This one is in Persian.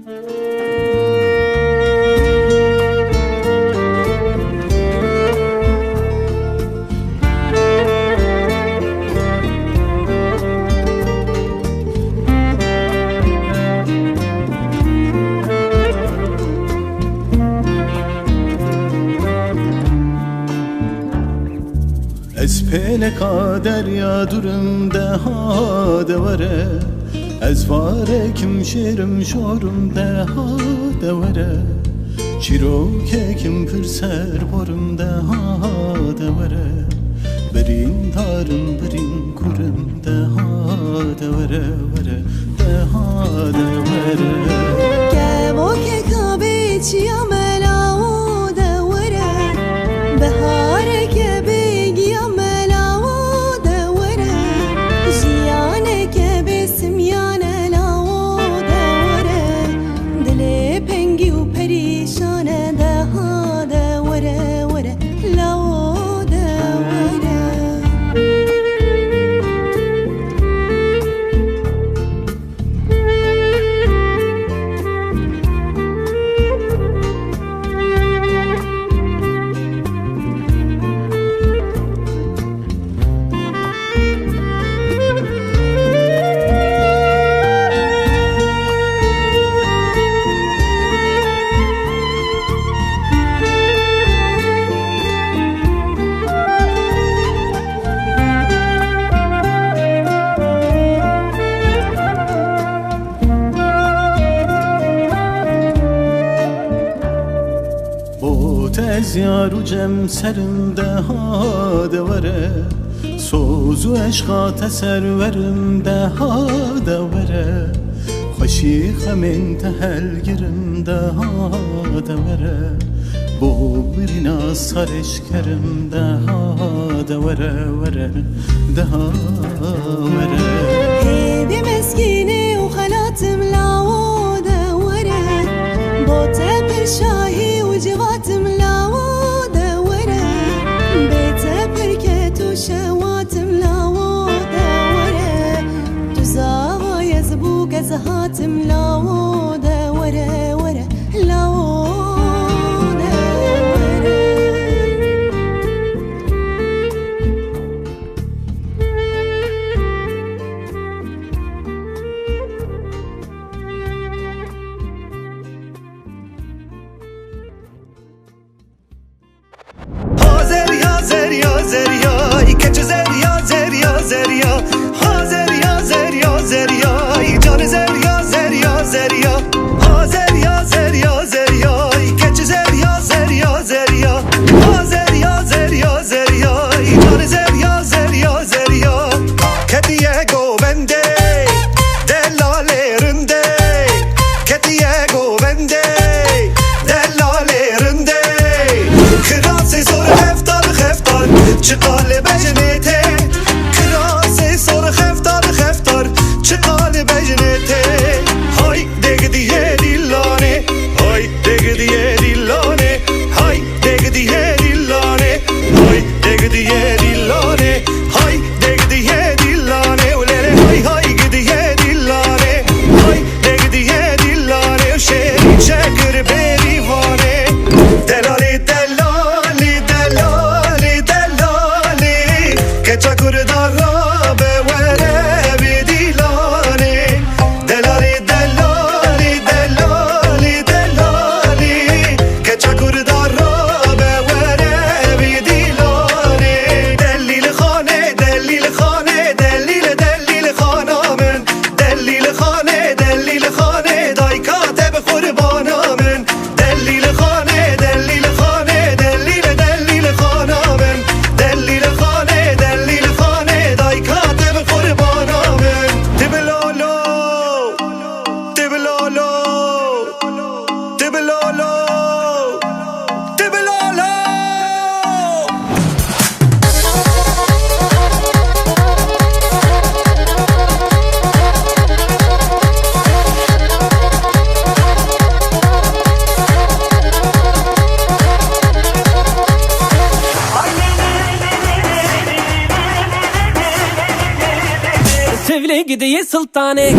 از پلکا دریا دورم ده ها دوره، از وارکم شیرم شورم ده ها دوره، چیروکم پر سر برم ده ها دوره، برین دارم برین کورم ده ها دوره وره ده ها دوره. گمو که کابی چیا ملاو دوره، بهاره که بگی ملاو دوره، جیانه که بسمیانه لاو دوره، دل پنگی و پریشانه ده ها دوره وره لاو دوره. از یارو جم سرم ده ها دوره، سوزو عشقات سرورم ده ها دوره، خوشی خمین تهل گرم ده ها دوره، بو برینا سرش کرم ده ها دوره وره ده ها وره. هیدی مسکینی و خلاتم لاو دوره، بوته پر شاهی و جواتم لاو دوره، بیته پر کتو شواتم لاو دوره، تو زاوای زبو گزهاتم لاو دوره وره لاو Sevle gidiyi sultanı